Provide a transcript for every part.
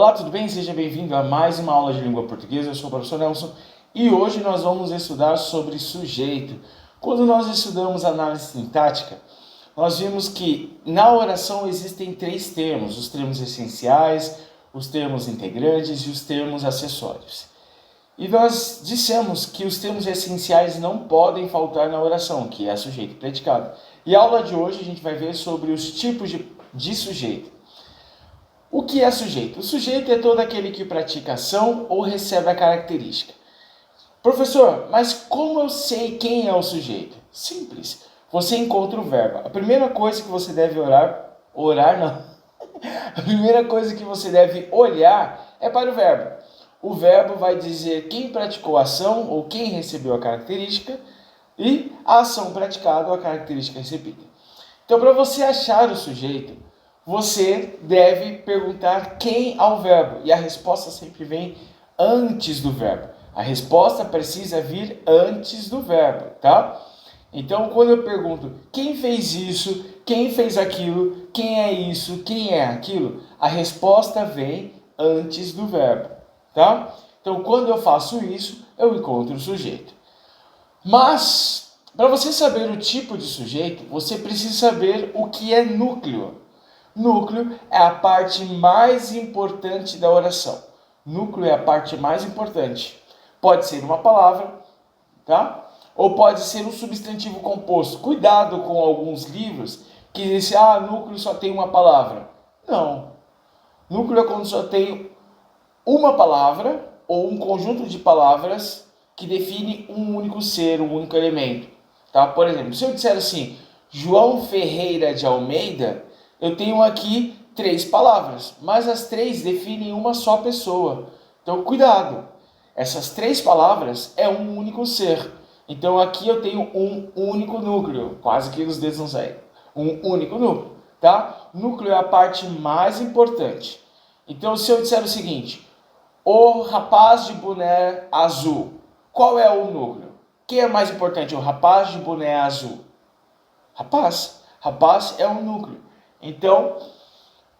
Olá, tudo bem? Seja bem-vindo a mais uma aula de língua portuguesa. Eu sou o professor Nelson e hoje nós vamos estudar sobre sujeito. Quando nós estudamos análise sintática, nós vimos que na oração existem três termos: os termos essenciais, os termos integrantes e os termos acessórios. E nós dissemos que os termos essenciais não podem faltar na oração, que é sujeito e predicado. E a aula de hoje a gente vai ver sobre os tipos de sujeito. O que é sujeito? O sujeito é todo aquele que pratica ação ou recebe a característica. Professor, mas como eu sei quem é o sujeito? Simples. Você encontra o verbo. A primeira coisa que você deve A primeira coisa que você deve olhar é para o verbo. O verbo vai dizer quem praticou a ação ou quem recebeu a característica e a ação praticada ou a característica recebida. Então, para você achar o sujeito, você deve perguntar quem ao verbo, e a resposta sempre vem antes do verbo. A resposta precisa vir antes do verbo, tá? Então, quando eu pergunto quem fez isso, quem fez aquilo, quem é isso, quem é aquilo, a resposta vem antes do verbo, tá? Então, quando eu faço isso, eu encontro o sujeito. Mas, para você saber o tipo de sujeito, você precisa saber o que é núcleo. Núcleo é a parte mais importante da oração. Núcleo é a parte mais importante. Pode ser uma palavra, tá? Ou pode ser um substantivo composto. Cuidado com alguns livros que dizem, núcleo só tem uma palavra. Não. Núcleo é quando só tem uma palavra ou um conjunto de palavras que define um único ser, um único elemento. Tá? Por exemplo, se eu disser assim, João Ferreira de Almeida, eu tenho aqui três palavras, mas as três definem uma só pessoa. Então, cuidado. Essas três palavras é um único ser. Então, aqui eu tenho um único núcleo. Quase que os dedos não saem. Um único núcleo, tá? Núcleo é a parte mais importante. Então, se eu disser o seguinte, o rapaz de boné azul, qual é o núcleo? Quem é mais importante, o rapaz de boné azul? Rapaz. Rapaz é o núcleo. Então,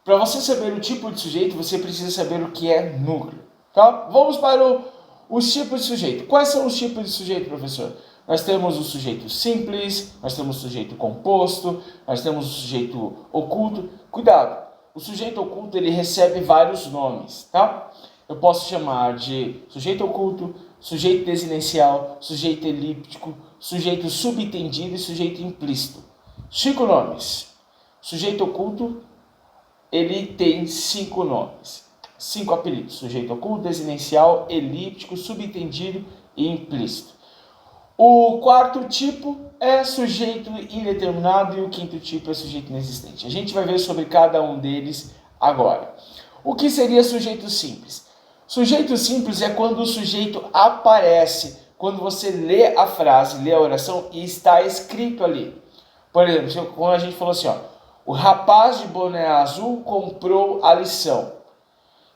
para você saber o tipo de sujeito, você precisa saber o que é núcleo. Tá? Vamos para os tipos de sujeito. Quais são os tipos de sujeito, professor? Nós temos o sujeito simples, nós temos o sujeito composto, nós temos o sujeito oculto. Cuidado, o sujeito oculto ele recebe vários nomes, tá? Eu posso chamar de sujeito oculto, sujeito desinencial, sujeito elíptico, sujeito subentendido e sujeito implícito. 5 nomes. Sujeito oculto, ele tem 5 nomes, 5 apelidos: sujeito oculto, desinencial, elíptico, subentendido e implícito. O quarto tipo é sujeito indeterminado e o quinto tipo é sujeito inexistente. A gente vai ver sobre cada um deles agora. O que seria sujeito simples? Sujeito simples é quando o sujeito aparece, quando você lê a frase, lê a oração e está escrito ali. Por exemplo, quando a gente falou assim, o rapaz de boné azul comprou a lição.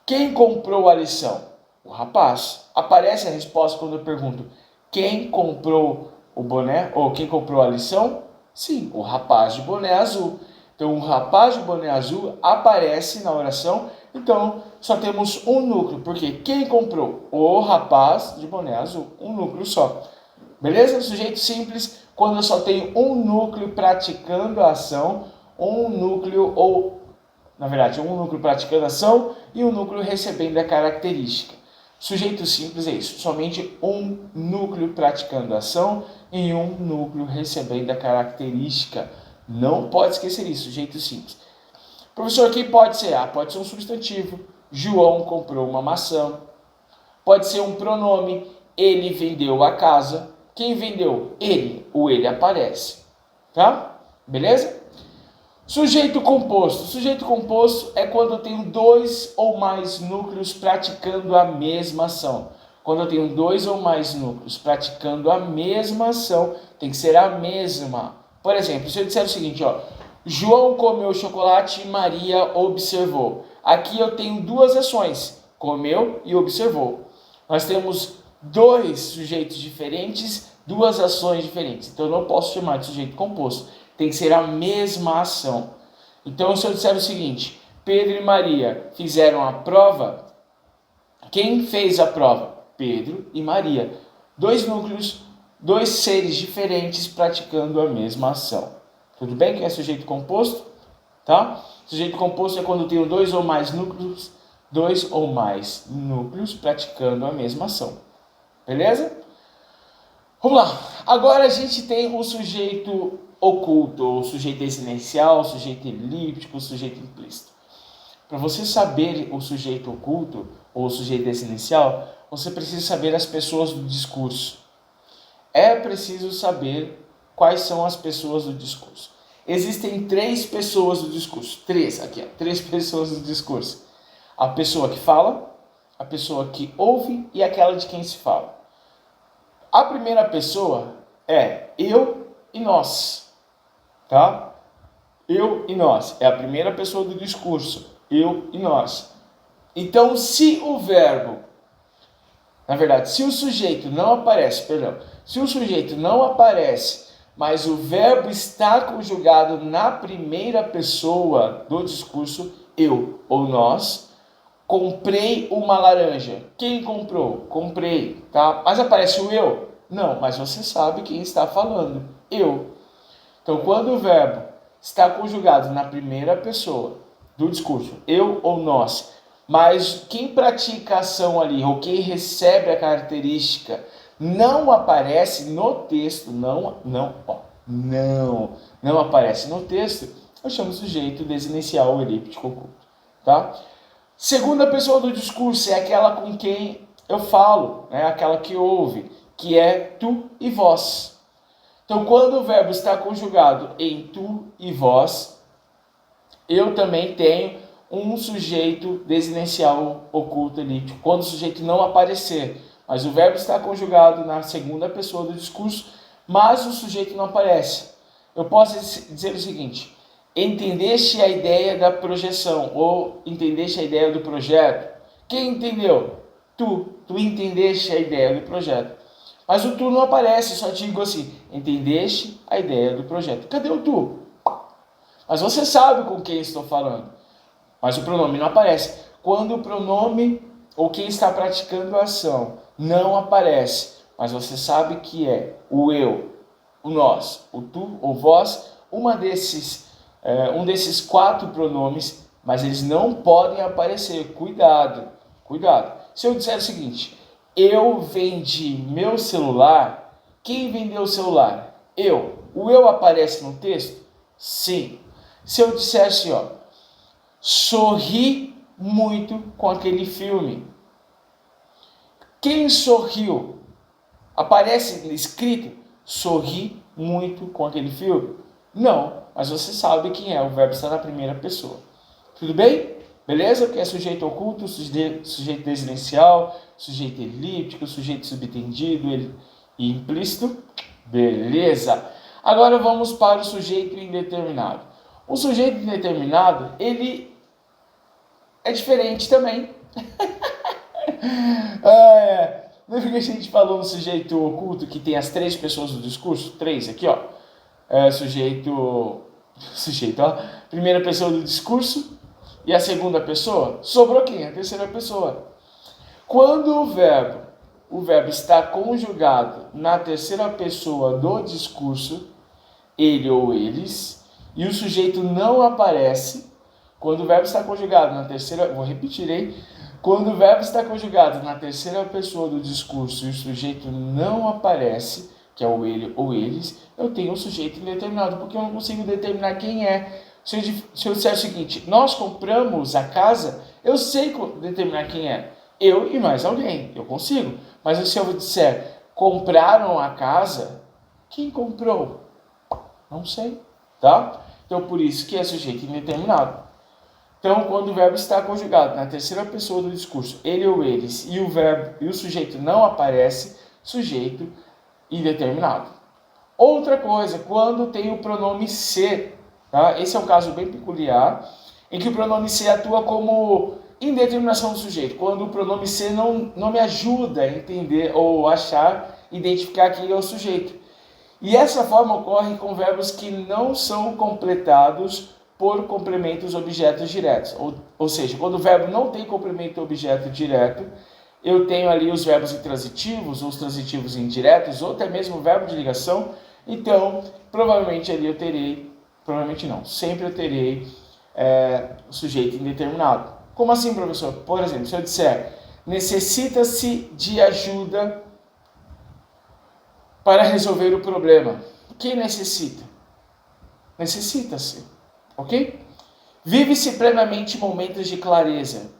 Quem comprou a lição? O rapaz. Aparece a resposta quando eu pergunto, quem comprou o boné ou quem comprou a lição? Sim, o rapaz de boné azul. Então, o rapaz de boné azul aparece na oração. Então, só temos um núcleo, porque quem comprou? O rapaz de boné azul. Um núcleo só. Beleza? Sujeito simples, quando eu só tenho um núcleo praticando a ação, um núcleo praticando a ação e um núcleo recebendo a característica. Sujeito simples é isso, somente um núcleo praticando a ação e um núcleo recebendo a característica. Não pode esquecer isso, sujeito simples. Professor, quem pode ser? Pode ser um substantivo. João comprou uma maçã. Pode ser um pronome. Ele vendeu a casa. Quem vendeu? Ele. O ele aparece. Tá? Beleza? Sujeito composto. Sujeito composto é quando eu tenho 2 ou mais núcleos praticando a mesma ação. Quando eu tenho 2 ou mais núcleos praticando a mesma ação, tem que ser a mesma. Por exemplo, se eu disser o seguinte, João comeu chocolate e Maria observou. Aqui eu tenho 2 ações, comeu e observou. Nós temos 2 sujeitos diferentes, 2 ações diferentes. Então eu não posso chamar de sujeito composto. Tem que ser a mesma ação. Então se eu disser o seguinte, Pedro e Maria fizeram a prova. Quem fez a prova? Pedro e Maria. Dois núcleos, dois seres diferentes praticando a mesma ação. Tudo bem que é sujeito composto? Tá? Sujeito composto é quando tem dois ou mais núcleos praticando a mesma ação. Beleza? Vamos lá. Agora a gente tem o sujeito oculto, o sujeito existencial, o sujeito elíptico, o sujeito implícito. Para você saber o sujeito oculto ou o sujeito existencial, você precisa saber as pessoas do discurso. É preciso saber quais são as pessoas do discurso. Existem três pessoas do discurso. Três pessoas do discurso. A pessoa que fala, a pessoa que ouve e aquela de quem se fala. A primeira pessoa é eu e nós, tá? Eu e nós. É a primeira pessoa do discurso. Eu e nós. Então, se o verbo, na verdade, se o sujeito não aparece, mas o verbo está conjugado na primeira pessoa do discurso, eu ou nós, comprei uma laranja. Quem comprou? Comprei, tá? Mas aparece o eu? Não, mas você sabe quem está falando. Eu. Então, quando o verbo está conjugado na primeira pessoa do discurso, eu ou nós, mas quem pratica a ação ali, ou quem recebe a característica, não aparece no texto, não aparece no texto, eu chamo sujeito desinicial elíptico oculto, tá? Segunda pessoa do discurso é aquela com quem eu falo, né? Aquela que ouve, que é tu e vós. Então, quando o verbo está conjugado em tu e vós, eu também tenho um sujeito desinicial oculto elíptico. Quando o sujeito não aparecer, mas o verbo está conjugado na segunda pessoa do discurso, mas o sujeito não aparece. Eu posso dizer o seguinte: entendeste a ideia da projeção ou entendeste a ideia do projeto? Quem entendeu? Tu entendeste a ideia do projeto. Mas o tu não aparece, só digo assim: entendeste a ideia do projeto. Cadê o tu? Mas você sabe com quem estou falando. Mas o pronome não aparece. Quando o pronome ou quem está praticando a ação não aparece, mas você sabe que é o eu, o nós, o tu ou vós, um desses quatro pronomes, mas eles não podem aparecer. Cuidado. Se eu disser o seguinte: eu vendi meu celular, quem vendeu o celular? Eu. O eu aparece no texto? Sim. Se eu disser assim, sorri muito com aquele filme. Quem sorriu? Aparece escrito, sorri muito com aquele filme? Não, mas você sabe quem é, o verbo está na primeira pessoa. Tudo bem? Beleza? Que é sujeito oculto, sujeito desinicial, sujeito elíptico, sujeito subtendido e implícito. Beleza? Agora vamos para o sujeito indeterminado. O sujeito indeterminado, ele é diferente também. Lembra que a gente falou no sujeito oculto que tem as três pessoas do discurso? Três aqui, primeira pessoa do discurso e a segunda pessoa. Sobrou quem? A terceira pessoa. Quando o verbo está conjugado na terceira pessoa do discurso, ele ou eles, e o sujeito não aparece, quando o verbo está conjugado na terceira... Vou repetir, hein? Quando o verbo está conjugado na terceira pessoa do discurso e o sujeito não aparece, que é o ele ou eles, eu tenho um sujeito indeterminado, porque eu não consigo determinar quem é. Se eu disser o seguinte: nós compramos a casa, eu sei determinar quem é. Eu e mais alguém, eu consigo. Mas se eu disser compraram a casa, quem comprou? Não sei, tá? Então, por isso que é sujeito indeterminado. Então, quando o verbo está conjugado na terceira pessoa do discurso, ele ou eles, e o sujeito não aparece, sujeito indeterminado. Outra coisa, quando tem o pronome se, tá? Esse é um caso bem peculiar, em que o pronome se atua como indeterminação do sujeito. Quando o pronome se não me ajuda a entender ou identificar quem é o sujeito. E essa forma ocorre com verbos que não são completados por complementos objetos diretos. Ou seja, quando o verbo não tem complemento objeto direto, eu tenho ali os verbos intransitivos, ou os transitivos indiretos, ou até mesmo o verbo de ligação. Então, provavelmente ali eu terei, provavelmente não, sempre eu terei o sujeito indeterminado. Como assim, professor? Por exemplo, se eu disser, necessita-se de ajuda para resolver o problema. Quem necessita? Necessita-se, ok? Vive-se plenamente momentos de clareza.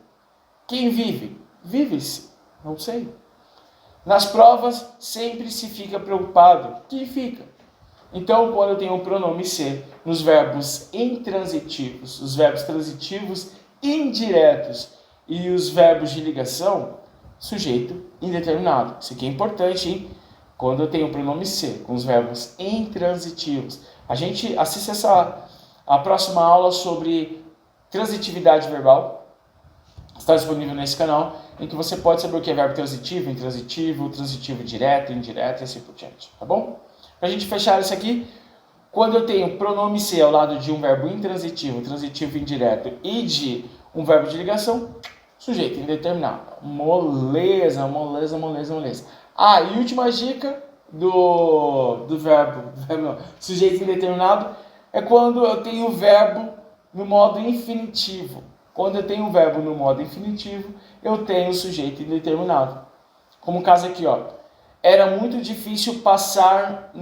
Quem vive? Vive-se, não sei. Nas provas, sempre se fica preocupado. Quem fica? Então, quando eu tenho o pronome ser nos verbos intransitivos, os verbos transitivos indiretos e os verbos de ligação, sujeito indeterminado. Isso aqui é importante, hein? Quando eu tenho o pronome ser com os verbos intransitivos. A gente assiste a próxima aula sobre transitividade verbal. Está disponível nesse canal, em que você pode saber o que é verbo transitivo, intransitivo, transitivo direto, indireto e assim por diante, tá bom? Para a gente fechar isso aqui, quando eu tenho pronome ser ao lado de um verbo intransitivo, transitivo indireto e de um verbo de ligação, sujeito indeterminado. Moleza, moleza, moleza, moleza. Ah, e última dica do verbo sujeito indeterminado é quando eu tenho o verbo no modo infinitivo. Quando eu tenho o verbo no modo infinitivo, eu tenho o sujeito indeterminado. Como o caso aqui, ó. Era muito difícil passar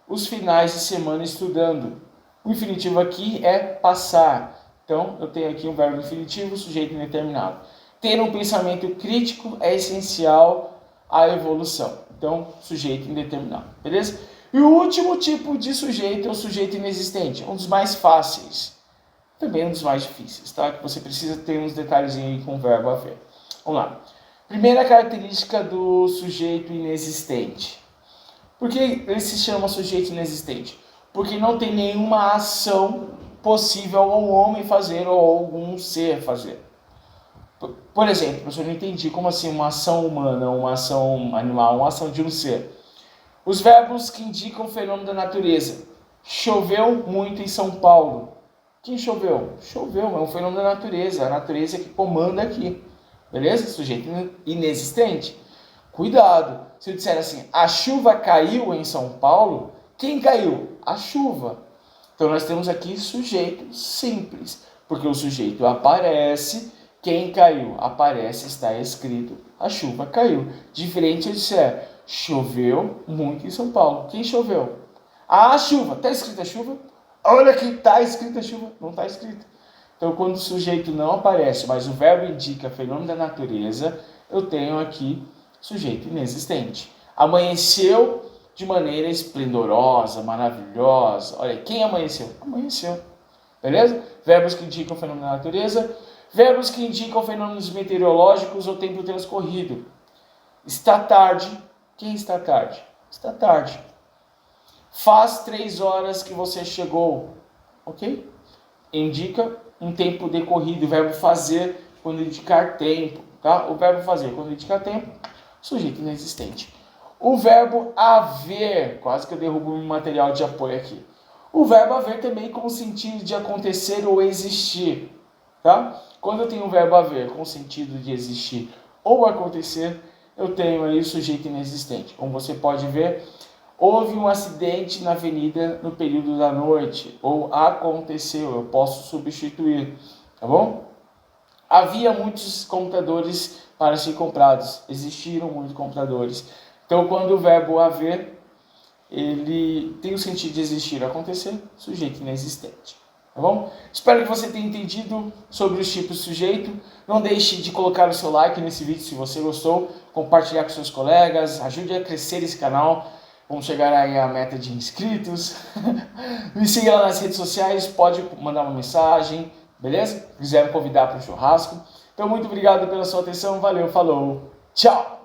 os finais de semana estudando. O infinitivo aqui é passar. Então, eu tenho aqui um verbo infinitivo, sujeito indeterminado. Ter um pensamento crítico é essencial à evolução. Então, sujeito indeterminado. Beleza? E o último tipo de sujeito é o sujeito inexistente. Um dos mais fáceis. Também um dos mais difíceis, tá? Que você precisa ter uns detalhezinhos aí com o verbo haver. Vamos lá. Primeira característica do sujeito inexistente. Por que ele se chama sujeito inexistente? Porque não tem nenhuma ação possível ao homem fazer ou algum ser fazer. Por exemplo, eu não entendi como assim uma ação humana, uma ação animal, uma ação de um ser. Os verbos que indicam o fenômeno da natureza. Choveu muito em São Paulo. Quem choveu? Choveu, é um fenômeno da natureza. A natureza que comanda aqui. Beleza? Sujeito inexistente. Cuidado. Se eu disser assim, a chuva caiu em São Paulo, quem caiu? A chuva. Então nós temos aqui sujeito simples. Porque o sujeito aparece, quem caiu? Aparece, está escrito, a chuva caiu. Diferente se eu disser, choveu muito em São Paulo. Quem choveu? A chuva. Está escrita a chuva? Olha que está escrita a chuva. Não está escrito. Então, quando o sujeito não aparece, mas o verbo indica fenômeno da natureza, eu tenho aqui sujeito inexistente. Amanheceu de maneira esplendorosa, maravilhosa. Olha, quem amanheceu? Amanheceu. Beleza? Verbos que indicam fenômeno da natureza. Verbos que indicam fenômenos meteorológicos ou tempo transcorrido. Está tarde. Quem está tarde? Está tarde. Faz 3 horas que você chegou. Ok? Indica um tempo decorrido. O verbo fazer quando indicar tempo. Tá? O verbo fazer quando indicar tempo. Sujeito inexistente. O verbo haver. Quase que eu derrubo um material de apoio aqui. O verbo haver também com o sentido de acontecer ou existir. Tá? Quando eu tenho o verbo haver com o sentido de existir ou acontecer, eu tenho aí o sujeito inexistente. Como você pode ver, houve um acidente na avenida no período da noite, ou aconteceu, eu posso substituir, tá bom? Havia muitos computadores para ser comprados, existiram muitos computadores. Então, quando o verbo haver, ele tem o sentido de existir ou acontecer, sujeito inexistente. Tá bom? Espero que você tenha entendido sobre os tipos de sujeito. Não deixe de colocar o seu like nesse vídeo se você gostou, compartilhar com seus colegas, ajude a crescer esse canal. Vamos chegar aí à meta de inscritos. Me siga lá nas redes sociais, pode mandar uma mensagem, beleza? Se quiser me convidar para um churrasco. Então, muito obrigado pela sua atenção, valeu, falou, tchau!